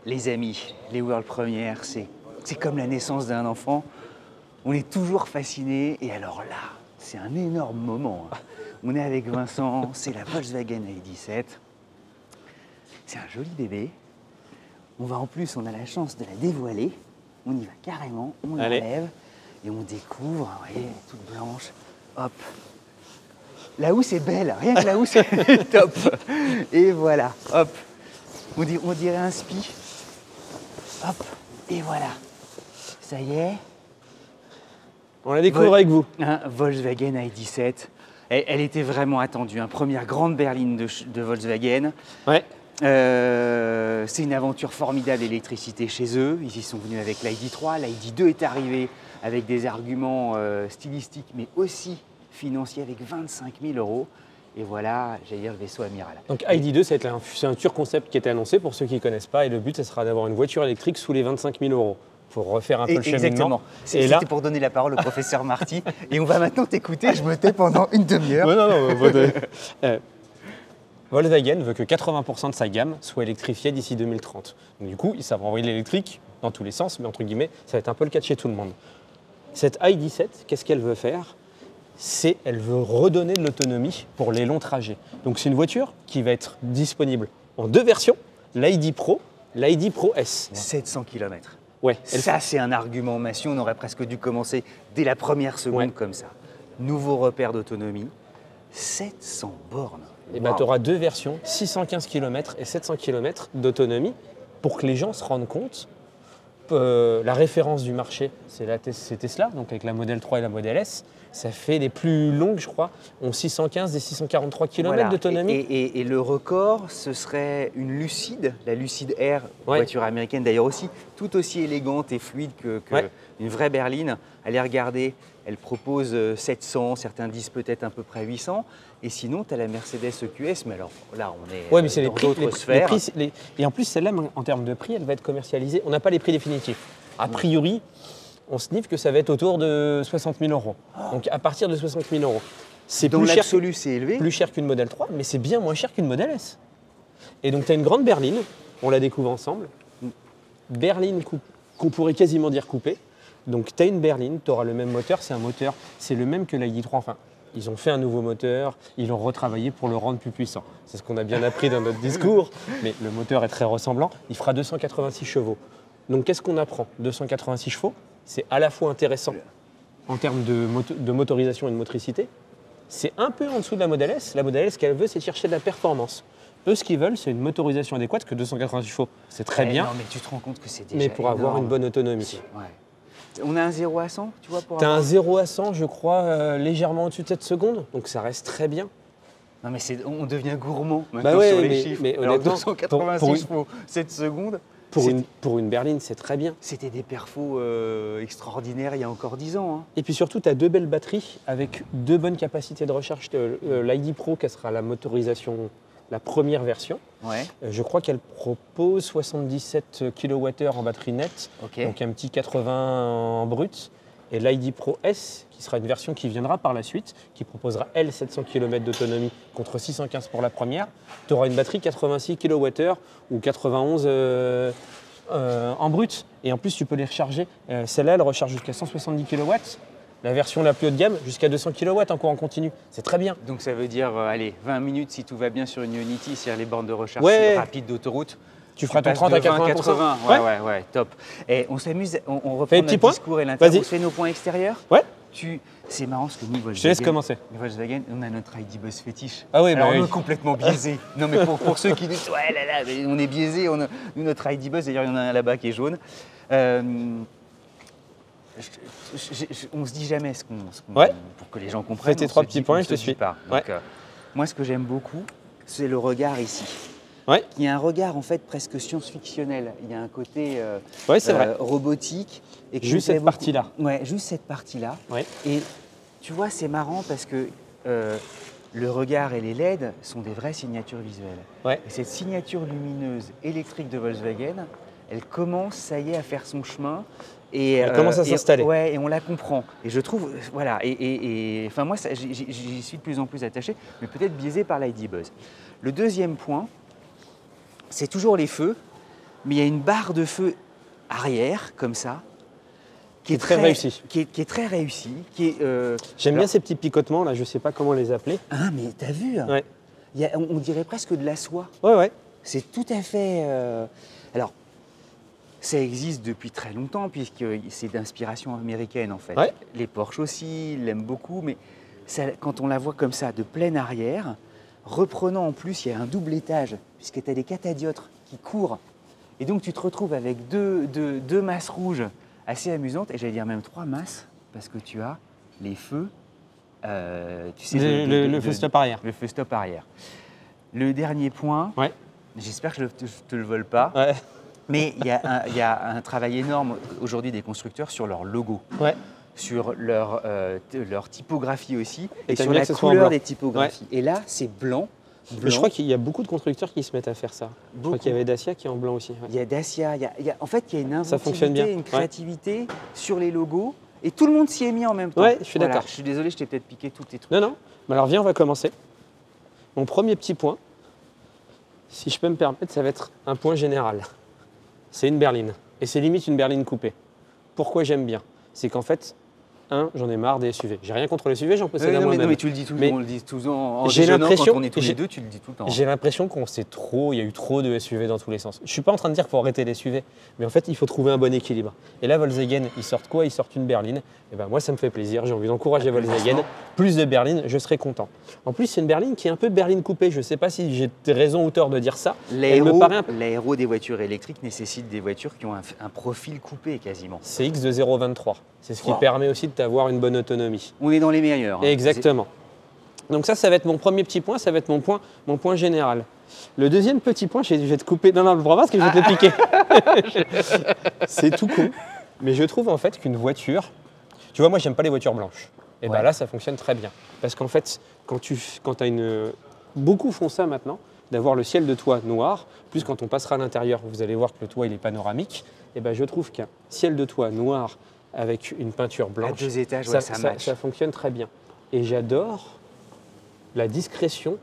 Les amis, les World Premières, c'est comme la naissance d'un enfant. On est toujours fasciné et alors là, c'est un énorme moment. On est avec Vincent, c'est la Volkswagen ID.7. C'est un joli bébé. On a la chance de la dévoiler. On y va carrément, on l'enlève et on découvre, vous voyez, elle est toute blanche. Hop. La housse est belle, rien que la housse est top. Et voilà, hop. On dirait un spi. Hop, et voilà. Ça y est. On la découvre avec vous. Volkswagen ID.7. Elle était vraiment attendue. Première grande berline de Volkswagen. Ouais. C'est une aventure formidable d'électricité chez eux. Ils y sont venus avec l'ID.3. L'ID.2 est arrivé avec des arguments stylistiques, mais aussi financiers avec 25 000 €. Et voilà, j'allais dire le vaisseau amiral. Donc ID.2, c'est un Tour concept qui était annoncé pour ceux qui ne connaissent pas. Et le but, ce sera d'avoir une voiture électrique sous les 25 000 €. Il faut refaire un peu le cheminement. Exactement. C'était pour donner la parole au professeur Marty. Et on va maintenant t'écouter. Je me tais pendant une demi-heure. Volkswagen veut que 80% de sa gamme soit électrifiée d'ici 2030. Donc, du coup, ils savent envoyer l'électrique dans tous les sens, mais entre guillemets, ça va être un peu le cas de chez tout le monde. Cette ID.7, qu'est-ce qu'elle veut faire ? Elle veut redonner de l'autonomie pour les longs trajets. Donc c'est une voiture qui va être disponible en deux versions, l'ID Pro, l'ID Pro S. 700 km. Ouais. Ça, c'est un argument massif. On aurait presque dû commencer dès la première seconde comme ça. Nouveau repère d'autonomie, 700 bornes. Et tu auras deux versions, 615 km et 700 km d'autonomie pour que les gens se rendent compte. La référence du marché, c'est Tesla, donc avec la Model 3 et la Model S. Ça fait les plus longues, je crois, ont 615 et 643 km d'autonomie. Et le record, ce serait une Lucid, la Lucid Air, voiture américaine d'ailleurs aussi, tout aussi élégante et fluide qu'une vraie berline. Allez regarder, elle propose 700, certains disent peut-être à peu près 800. Et sinon, tu as la Mercedes EQS, mais alors là, on est mais c'est dans d'autres sphères. Et en plus, celle-là, en termes de prix, elle va être commercialisée. On n'a pas les prix définitifs. A priori, on sniffe que ça va être autour de 60 000 €. Donc à partir de 60 000 €. C'est dans l'absolu, c'est élevé. Plus cher qu'une Model 3, mais c'est bien moins cher qu'une Model S. Et donc tu as une grande berline, on la découvre ensemble. Berline qu'on pourrait quasiment dire coupée. Donc tu as une berline, tu auras le même moteur, c'est le même que l'ID.3. Enfin, ils ont fait un nouveau moteur, ils l'ont retravaillé pour le rendre plus puissant. C'est ce qu'on a bien appris dans notre discours, mais le moteur est très ressemblant. Il fera 286 chevaux. Donc qu'est-ce qu'on apprend ? 286 chevaux, c'est à la fois intéressant en termes de motorisation et de motricité. C'est un peu en dessous de la Model S. La Model S, ce qu'elle veut, c'est chercher de la performance. Eux, ce qu'ils veulent, c'est une motorisation adéquate que 286 chevaux. C'est très bien. Non, mais tu te rends compte que c'est déjà mais pour avoir une bonne autonomie. Ouais. On a un 0 à 100, tu vois Tu as un 0 à 100, je crois, légèrement au-dessus de 7 secondes. Donc ça reste très bien. Non, mais on devient gourmand maintenant sur les chiffres. Mais alors honnêtement, 286 chevaux, 7 secondes. Pour une berline, c'est très bien. C'était des perfos extraordinaires il y a encore 10 ans. Hein. Et puis surtout, tu as deux belles batteries avec deux bonnes capacités de recharge. L'ID Pro, qui sera la motorisation, la première version. Ouais. Je crois qu'elle propose 77 kWh en batterie nette, donc un petit 80 en brut. Et l'ID Pro S, qui sera une version qui viendra par la suite, qui proposera, elle, 700 km d'autonomie contre 615 pour la première. Tu auras une batterie 86 kWh ou 91 en brut. Et en plus, tu peux les recharger. Celle-là, elle recharge jusqu'à 170 kW. La version la plus haut de gamme, jusqu'à 200 kW en courant continu. C'est très bien. Donc ça veut dire, 20 minutes si tout va bien sur une Unity, c'est-à-dire les bornes de recharge rapides d'autoroute. Tu feras ton 30 à 80%. Ouais, top. Et on s'amuse, on reprend notre discours et l'interview. On fait nos points extérieurs. Ouais. C'est marrant ce que nous, Volkswagen, je te laisse commencer. Volkswagen, on a notre ID Buzz fétiche. Ah oui, alors on est complètement biaisé. Non mais pour ceux qui disent, mais on est biaisé, nous notre ID Buzz, d'ailleurs il y en a un là-bas qui est jaune. On se dit jamais ce qu'on pour que les gens comprennent. Fais tes trois petits points, je te suis. Donc, moi, ce que j'aime beaucoup, c'est le regard ici. Il y a un regard en fait presque science-fictionnel. Il y a un côté robotique. Et juste cette partie-là. Ouais, juste cette partie-là. Et tu vois, c'est marrant parce que le regard et les LED sont des vraies signatures visuelles. Et cette signature lumineuse électrique de Volkswagen, elle commence, ça y est, à faire son chemin. Et, elle commence à s'installer. Et on la comprend. Et je trouve, voilà, enfin moi, j'y suis de plus en plus attaché, mais peut-être biaisé par l'ID Buzz. Le deuxième point, c'est toujours les feux. mais il y a une barre de feu arrière, comme ça, qui est très réussie. Qui est très réussie. J'aime bien ces petits picotements, là, je ne sais pas comment les appeler. Ah, mais t'as vu hein, Ouais. on dirait presque de la soie. Ouais. C'est tout à fait... Alors, ça existe depuis très longtemps, puisque c'est d'inspiration américaine, en fait. Ouais. Les Porsche aussi, ils l'aiment beaucoup, mais ça, quand on la voit comme ça, de plein arrière, reprenant en plus, il y a un double étage, puisque tu as des catadioptres qui courent. Et donc, tu te retrouves avec deux masses rouges assez amusantes, et j'allais dire même 3 masses, parce que tu as les feux, tu sais... Le feu stop arrière. Le feu stop arrière. Le dernier point, Ouais. j'espère que je ne te le vole pas, Ouais. mais il y a un travail énorme aujourd'hui des constructeurs sur leur logo, Ouais. sur leur typographie aussi, Et et t'aimes sur bien la que ce soit en couleur blanc. des typographies. Et là, c'est blanc. Mais je crois qu'il y a beaucoup de constructeurs qui se mettent à faire ça. Je crois qu'il y avait Dacia qui est en blanc aussi. Ouais. Il y a Dacia, en fait, il y a une Ça fonctionne bien. inventivité, une créativité sur les logos, et tout le monde s'y est mis en même temps. Ouais, je suis d'accord. Je suis désolé, je t'ai peut-être piqué tous tes trucs. Non. Mais alors viens, on va commencer. Mon premier petit point, si je peux me permettre, ça va être un point général. C'est une berline. Et c'est limite une berline coupée. Pourquoi j'aime bien? C'est qu'en fait, j'en ai marre des SUV. J'ai rien contre les SUV, j'en possède un non, moi-même. mais tu le dis tout, Mais on le dit tous en j'ai déjeunant, l'impression- quand on est tous j'ai- les deux, tu le dis tout le temps. J'ai l'impression il y a eu trop de SUV dans tous les sens. Je suis pas en train de dire qu'il faut arrêter les SUV, mais en fait, il faut trouver un bon équilibre. Et là, Volkswagen, ils sortent quoi? Ils sortent une berline. Et ben moi, ça me fait plaisir. J'ai envie d'encourager Volkswagen. Plus de berlines, je serai content. En plus, c'est une berline qui est un peu berline coupée. Je sais pas si j'ai raison ou tort de dire ça. Elle me paraît L'aéro des voitures électriques nécessite des voitures qui ont un profil coupé quasiment. C'est X de 0,23. C'est ce qui Wow. permet aussi de t'avoir une bonne autonomie. On est dans les meilleurs. hein. Exactement. Donc ça va être mon premier petit point, ça va être mon point général. Le deuxième petit point, je vais te couper. Non, ne prends pas parce que je vais te le piquer. C'est tout con. Mais je trouve en fait qu'une voiture... Tu vois, moi, j'aime pas les voitures blanches. Et bien Ouais. là, ça fonctionne très bien. Parce qu'en fait, quand tu as une... Beaucoup font ça maintenant, d'avoir le ciel de toit noir. Plus quand on passera à l'intérieur, vous allez voir que le toit, il est panoramique. Et ben je trouve qu'un ciel de toit noir avec une peinture À blanche, 2 étages, ouais, ça match. ça fonctionne très bien. Et j'adore la discrétion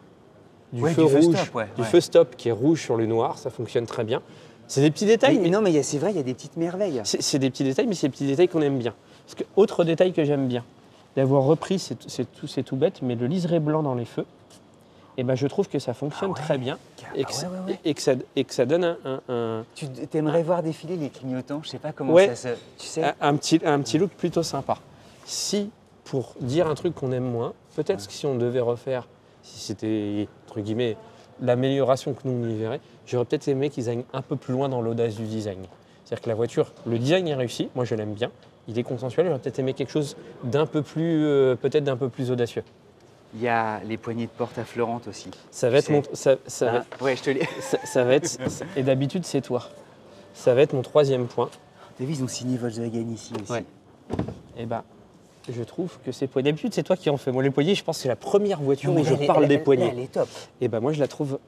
du Ouais, feu du feu rouge, stop, ouais, du ouais. feu stop qui est rouge sur le noir, ça fonctionne très bien. C'est des petits détails, mais Non, mais c'est vrai, il y a des petites merveilles. c'est des petits détails, mais c'est des petits détails qu'on aime bien. Parce que, autre détail que j'aime bien, d'avoir repris, c'est tout bête, mais le liseré blanc dans les feux, et ben je trouve que ça fonctionne Ah ouais. très bien et Ouais. et que ça donne un, Tu aimerais voir défiler les clignotants, je sais pas comment Ouais. ça se... Tu sais un petit look plutôt sympa. Si, pour dire un truc qu'on aime moins, peut-être que si on devait refaire, si c'était, entre guillemets, l'amélioration que nous on y verrait, j'aurais peut-être aimé qu'ils aillent un peu plus loin dans l'audace du design. C'est-à-dire que la voiture, le design est réussi, moi je l'aime bien, il est consensuel, j'aurais peut-être aimé quelque chose d'un peu plus, peut-être d'un peu plus audacieux. Il y a les poignées de porte affleurantes aussi. Ça va être mon, ça va Hein ouais, je te l'ai... ça va être, et d'habitude c'est toi. Ça va être mon troisième point. T'as vu, ils ont signé Volkswagen ici aussi. Ouais. Et ben, je trouve que ces poignées, d'habitude c'est toi qui en fais. Moi les poignées, je pense que c'est la première voiture Non, mais où je là, parle des là, poignées. elle est top. Et ben moi je la trouve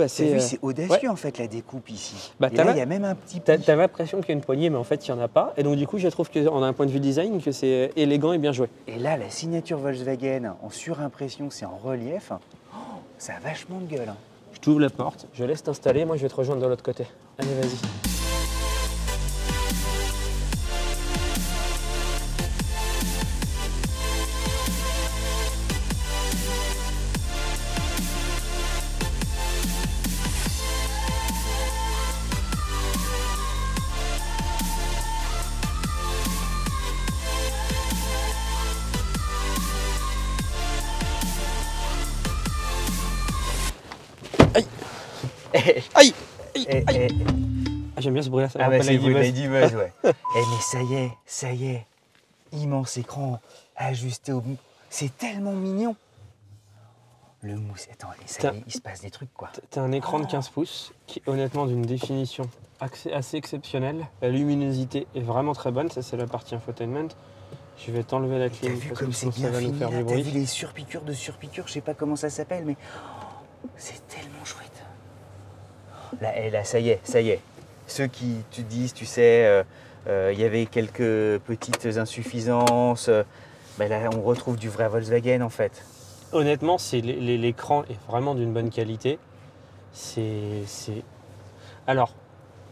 assez. T'as vu, c'est audacieux en fait la découpe ici. Bah, Et t'as là, la- il y a même un petit T'as pli. l'impression qu'il y a une poignée, mais en fait il n'y en a pas. Et donc du coup, je trouve qu'en un point de vue design, que c'est élégant et bien joué. Et là, la signature Volkswagen en surimpression, c'est en relief. Oh, ça a vachement de gueule. hein. Je t'ouvre la porte, je laisse t'installer, moi je vais te rejoindre de l'autre côté. Allez, vas-y. Aïe Aïe Et- Aïe et- Ah, j'aime bien ce bruit-là, ça me Ah bah rappelle c'est Lady Buzz. Lady Buzz, ouais. Mais ça y est, immense écran ajusté au bout. C'est tellement mignon. Le mousse, attends, et ça y est, il se passe des trucs quoi. T'as un écran de 15 pouces qui honnêtement d'une définition assez exceptionnelle. La luminosité est vraiment très bonne, ça c'est la partie infotainment. Je vais t'enlever la T'as clim vu parce comme que c'est sinon ça bien va nous fini faire là, du t'as vu bruit. les surpiqûres de surpiqûres, je sais pas comment ça s'appelle, mais c'est tellement chouette. Là, ça y est. Ceux qui te disent, tu sais, il y avait quelques petites insuffisances, ben là on retrouve du vrai Volkswagen en fait. Honnêtement, l'écran est vraiment d'une bonne qualité. Alors,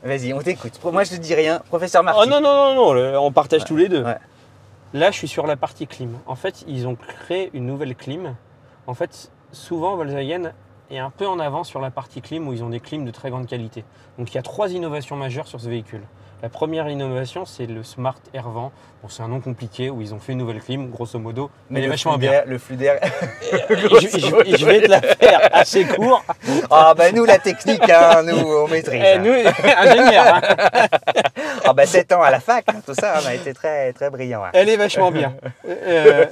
Vas-y, on t'écoute. Moi, je te dis rien. Professeur Oh Marty. non, on partage tous les deux. Ouais. Là, je suis sur la partie clim. En fait, ils ont créé une nouvelle clim. En fait, souvent, Volkswagen est un peu en avant sur la partie clim où ils ont des clims de très grande qualité. Donc, il y a 3 innovations majeures sur ce véhicule. La première innovation, c'est le Smart Airvent. Bon, c'est un nom compliqué où ils ont fait une nouvelle clim, grosso modo. Mais elle est vachement bien. Le flux d'air. Je vais te la faire assez court. Ah, bah, nous, la technique, hein, nous, on maîtrise. Nous, ingénieurs. Hein. Ah, bah, 7 ans à la fac, hein, tout ça, on a été très, très brillants. Hein. Elle est vachement bien.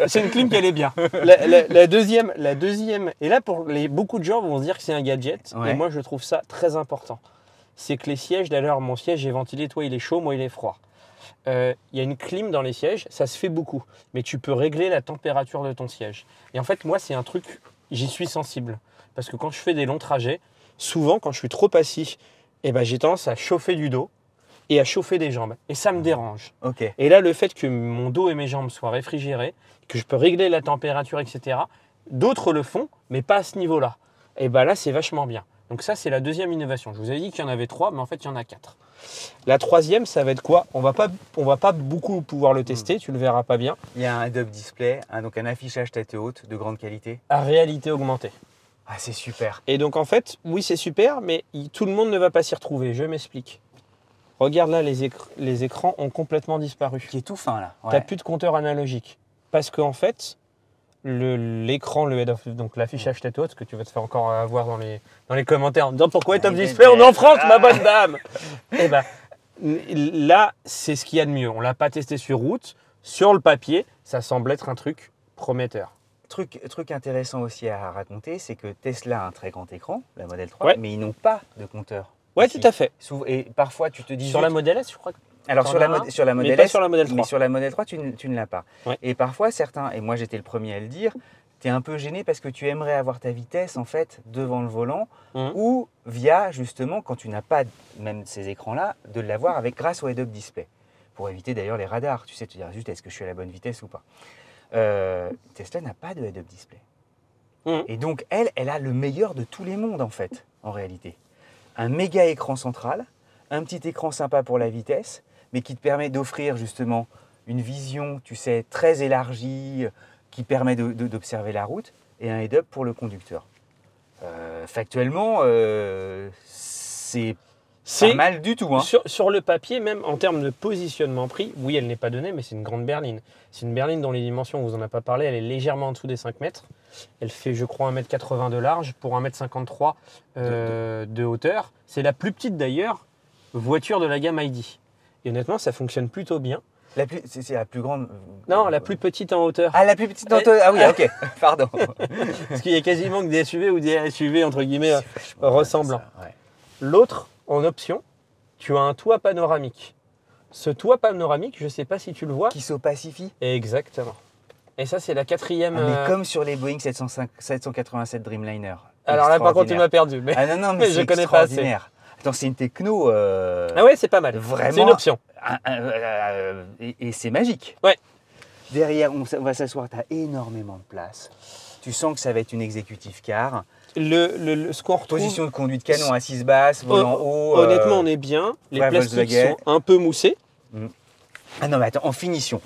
C'est une clim qui est bien. La deuxième, et là, beaucoup de gens vont se dire que c'est un gadget. Ouais. Et moi, je trouve ça très important. C'est que les sièges, d'ailleurs, mon siège est ventilé, toi il est chaud, moi il est froid. Il y a une clim dans les sièges, ça se fait beaucoup, mais tu peux régler la température de ton siège. Et en fait, moi, c'est un truc, j'y suis sensible. Parce que quand je fais des longs trajets, souvent, quand je suis trop assis, eh ben, j'ai tendance à chauffer du dos et à chauffer des jambes. Et ça me dérange. Ok. Et là, le fait que mon dos et mes jambes soient réfrigérés, que je peux régler la température, etc., d'autres le font, mais pas à ce niveau-là. Et bien là, c'est vachement bien. Donc ça, c'est la deuxième innovation. Je vous avais dit qu'il y en avait 3, mais en fait, il y en a 4. La troisième, ça va être quoi? On va pas beaucoup pouvoir le tester, tu le verras pas bien. Il y a un head-up display, donc un affichage tête haute de grande qualité. À réalité augmentée. Ah, c'est super. Et donc en fait, oui, c'est super, mais tout le monde ne va pas s'y retrouver. Je m'explique. Regarde là, les écrans ont complètement disparu. Qui est tout fin, là. Tu n'as plus de compteur analogique. Parce qu'en fait, l'écran, le head-up, donc l'affichage tête haute, que tu vas te faire encore avoir dans les commentaires en disant pourquoi head-up display, on est en France, ma bonne dame. Et ben là, c'est ce qu'il y a de mieux. On l'a pas testé sur route. Sur le papier, ça semble être un truc prometteur. Truc intéressant aussi à raconter, c'est que Tesla a un très grand écran, la Model 3, Ouais. mais ils n'ont pas de compteur. Ouais, ici. tout à fait. Et parfois, tu te dis... Sur la Model S, je crois que Alors t'en sur as la, un, sur la Model mais pas S, sur la Model 3. mais sur la Model 3, tu ne l'as pas. Ouais. Et parfois, certains, et moi j'étais le premier à le dire, tu es un peu gêné parce que tu aimerais avoir ta vitesse en fait devant le volant ou via justement, quand tu n'as pas même ces écrans-là, de l'avoir grâce au head-up display. Pour éviter d'ailleurs les radars, tu sais, te dire juste est-ce que je suis à la bonne vitesse ou pas. Tesla n'a pas de head-up display. Et donc elle a le meilleur de tous les mondes en fait, en réalité. Un méga écran central, un petit écran sympa pour la vitesse, mais qui te permet d'offrir justement une vision, tu sais, très élargie, qui permet d'observer la route, et un head-up pour le conducteur. Factuellement, c'est pas mal du tout. Hein. Sur le papier, même en termes de positionnement prix, oui, elle n'est pas donnée, mais c'est une grande berline. C'est une berline dont les dimensions, on ne vous en a pas parlé, elle est légèrement en dessous des 5 mètres. Elle fait, je crois, 1,80 m de large pour 1,53 m de hauteur. C'est la plus petite d'ailleurs voiture de la gamme ID. Et honnêtement, ça fonctionne plutôt bien. C'est la plus grande. Non, la plus petite en hauteur. Ah, la plus petite en hauteur. Ah oui, ok, pardon. Parce qu'il y a quasiment que des SUV ou des SUV, entre guillemets, ressemblants. Ouais. L'autre, en option, tu as un toit panoramique. Ce toit panoramique, je ne sais pas si tu le vois. Qui s'opacifie. Exactement. Et ça, c'est la quatrième. Mais comme sur les Boeing 787 Dreamliner. Alors là, par contre, tu m'as perdu. Mais... Ah non, mais je connais pas assez. Attends, c'est une techno. Ah ouais, c'est pas mal. Vraiment. C'est une option. Et c'est magique. Ouais. Derrière, on va s'asseoir, tu as énormément de place. Tu sens que ça va être une executive car. Ce qu'on retrouve... Position de conduite canon, assise basse, volant haut. Honnêtement, on est bien. Les plastiques Volkswagen sont un peu moussés. Ah non, mais attends, en finition.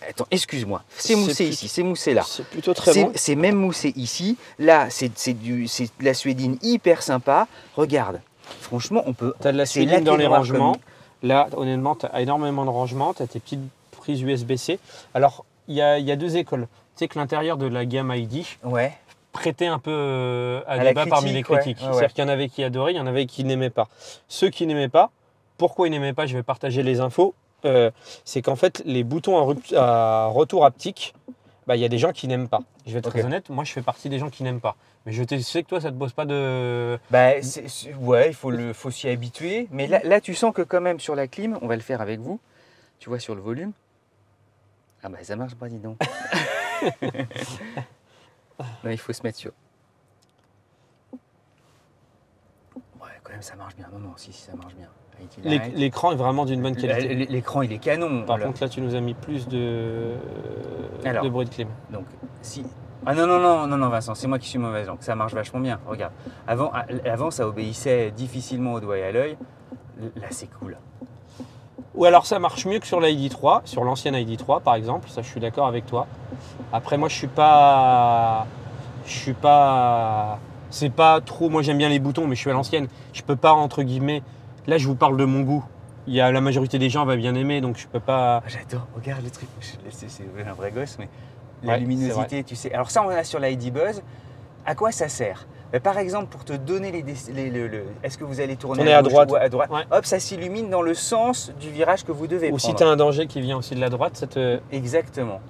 Attends, excuse-moi. C'est moussé ici, c'est moussé là. C'est plutôt très bon. C'est même moussé ici. Là, c'est de la suédine hyper sympa. Regarde. Franchement, on peut... Tu as de la suédine dans les rangements. Là, honnêtement, tu as énormément de rangements. Tu as tes petites prises USB-C. Alors, il y a deux écoles. Tu sais que l'intérieur de la gamme ID prêtait un peu à débat parmi les critiques. C'est-à-dire qu'il y en avait qui adoraient, il y en avait qui n'aimaient pas. Ceux qui n'aimaient pas, pourquoi ils n'aimaient pas? Je vais partager les infos. C'est qu'en fait, les boutons à retour haptique, il y a des gens qui n'aiment pas. Je vais être très honnête, moi je fais partie des gens qui n'aiment pas. Mais je sais que toi, ça ne te pose pas de... Ouais, il faut s'y habituer. Mais là, tu sens que quand même sur la clim, on va le faire avec vous, tu vois, sur le volume. Ah bah ça marche pas, dis donc. Non, il faut se mettre sur... Ouais, quand même, ça marche bien. Non, si, ça marche bien. L'écran est vraiment d'une bonne qualité. L'écran, il est canon. Par contre, là, tu nous as mis plus de bruit de clim. Donc, si... Ah non, Vincent, c'est moi qui suis mauvais. Donc, ça marche vachement bien. Regarde. Avant, ça obéissait difficilement au doigt et à l'œil. Là, c'est cool. Ou alors ça marche mieux que sur la ID3, sur l'ancienne ID3 par exemple, ça je suis d'accord avec toi. Après moi je suis pas, c'est pas trop, moi j'aime bien les boutons mais je suis à l'ancienne. Je peux pas entre guillemets, là je vous parle de mon goût. La majorité des gens va bien aimer donc je peux pas. Ah, j'adore, regarde le truc, c'est un vrai gosse mais la Ouais, luminosité tu sais. Alors ça on a sur la ID Buzz, à quoi ça sert? Par exemple, pour te donner est-ce que vous allez tourner à gauche droite. ou à droite? Ouais. Hop, ça s'illumine dans le sens du virage que vous devez Ou prendre. si tu as un danger qui vient aussi de la droite, ça te. Exactement.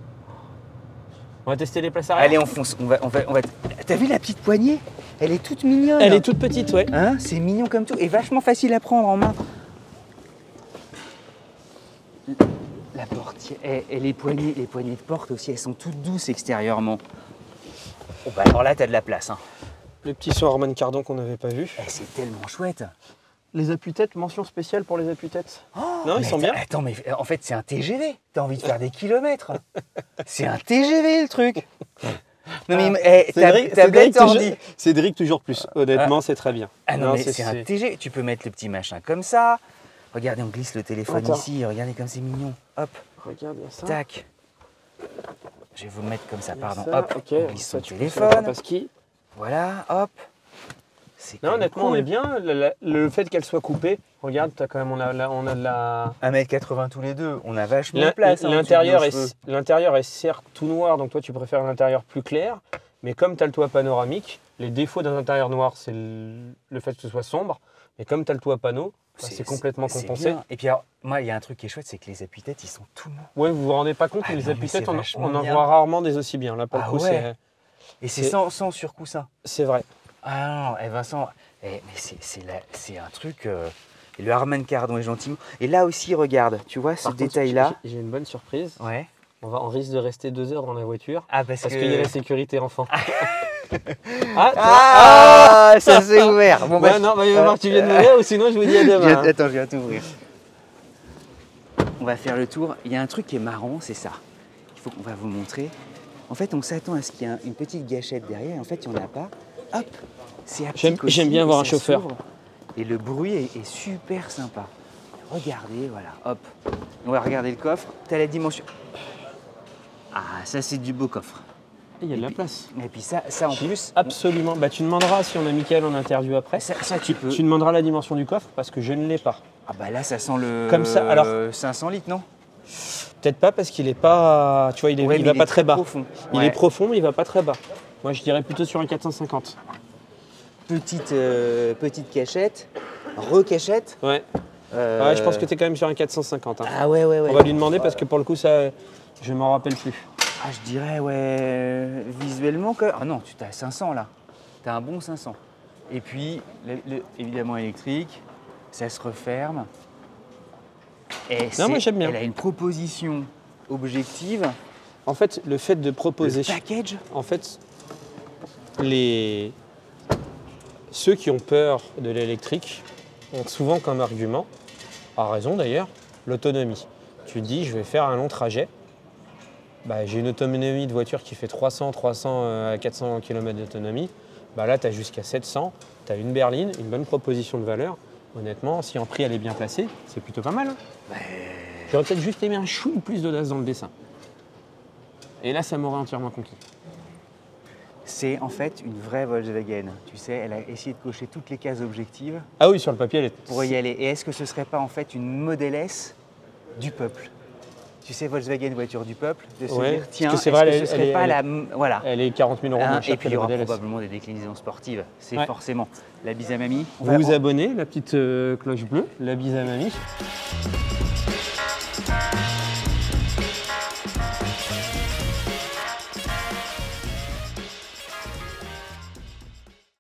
On va tester les places arrière. Allez, on fonce. On va... T'as vu la petite poignée? Elle est toute mignonne. Elle est toute petite, ouais. Hein, c'est mignon comme tout et vachement facile à prendre en main. La portière et les poignées de porte aussi, elles sont toutes douces extérieurement. Oh bah alors là, t'as de la place. Hein. Le petit son Harman Kardon qu'on n'avait pas vu. C'est tellement chouette. Les appuis-têtes, mention spéciale pour les appuis-têtes. Oh, non, ils sont bien. Attends, mais en fait, c'est un TGV. T'as envie de faire des kilomètres. C'est un TGV le truc. Non mais tablette ordi. Cédric toujours plus. Honnêtement, c'est très bien. Ah non, mais c'est un TGV. Tu peux mettre le petit machin comme ça. Regardez, on glisse le téléphone ici. Regardez comme c'est mignon. Hop. Regarde ça. Tac. Je vais vous le mettre comme ça, pardon. Ça, hop. okay. On glisse ça, son tu téléphone. Passki. Voilà, hop. Non, honnêtement, cool. On est bien. Le fait qu'elle soit coupée, regarde, as quand même, on a de la. 1m80 tous les deux, on a vachement de place. L'intérieur est certes tout noir, donc toi tu préfères l'intérieur plus clair, mais comme tu as le toit panoramique, les défauts d'un intérieur noir, c'est le fait que ce soit sombre, mais comme tu as le toit panneau, c'est complètement compensé. Et puis alors, moi, il y a un truc qui est chouette, c'est que les appuis-têtes, ils sont tout mous. Oui, vous vous rendez pas compte, mais les appuis-têtes, on en voit rarement des aussi bien. Là, pour le coup, ouais. Et c'est sans surcoussin. C'est vrai. Ah non, Vincent, mais c'est un truc. Et le Harman Kardon est gentiment. Et là aussi, regarde, tu vois ce détail-là. J'ai une bonne surprise. Ouais. On risque de rester 2 heures dans la voiture. Ah, parce qu'il y a la sécurité enfant. Ça s'est ouvert. Bon, bah, non, il va falloir que tu viennes m'ouvrir ou sinon je vous dis à demain. Attends, je viens t'ouvrir. On va faire le tour. Il y a un truc qui est marrant, c'est ça. Il faut qu'on va vous montrer. En fait, on s'attend à ce qu'il y ait une petite gâchette derrière. Et en fait, il n'y en a pas. Hop, c'est haptique aussi. J'aime bien avoir un chauffeur. Et le bruit est super sympa. Regardez, voilà, hop. On va regarder le coffre. Tu as la dimension. Ah, ça, c'est du beau coffre. Il y a de la place. Et puis ça en plus. Absolument. Bah, tu demanderas, si on a Mickaël en interview après. Ça tu peux. Tu demanderas la dimension du coffre parce que je ne l'ai pas. Ah, bah là, ça sent le. Comme ça, alors. 500 litres, non? Peut-être pas parce qu'il est pas. Tu vois, il va pas très bas. Profond. Il est profond, mais il va pas très bas. Moi, je dirais plutôt sur un 450. Petite cachette. Recachette. Ouais. Ouais, je pense que tu es quand même sur un 450. Hein. Ah ouais. On va lui demander parce que pour le coup, ça, je m'en rappelle plus. Ah, je dirais, ouais, visuellement que. Ah non, tu as 500 là. Tu as un bon 500. Et puis, évidemment électrique, ça se referme. Et moi j'aime bien. Elle a une proposition objective. En fait, le fait de proposer. Le package. En fait, ceux qui ont peur de l'électrique ont souvent comme argument, à raison d'ailleurs, l'autonomie. Tu dis, je vais faire un long trajet. Bah, j'ai une autonomie de voiture qui fait 300 à 400 km d'autonomie. Bah, là, tu as jusqu'à 700. Tu as une berline, une bonne proposition de valeur. Honnêtement, si en prix elle est bien placée, c'est plutôt pas mal. Hein. J'aurais peut-être juste aimé un chouille plus d'audace dans le dessin. Et là, ça m'aurait entièrement conquis. C'est en fait une vraie Volkswagen. Tu sais, elle a essayé de cocher toutes les cases objectives. Ah oui, sur le papier, elle est. Pour y aller. Et est-ce que ce ne serait pas en fait une Model S du peuple? Tu sais, Volkswagen, voiture du peuple, de se dire, tiens, est-ce que ce serait pas la... Voilà. Elle est 40 000 € moins chère. Et puis il y aura probablement des déclinaisons sportives. C'est forcément la bise à mamie. Vous abonnez, la petite cloche bleue, la bise à mamie.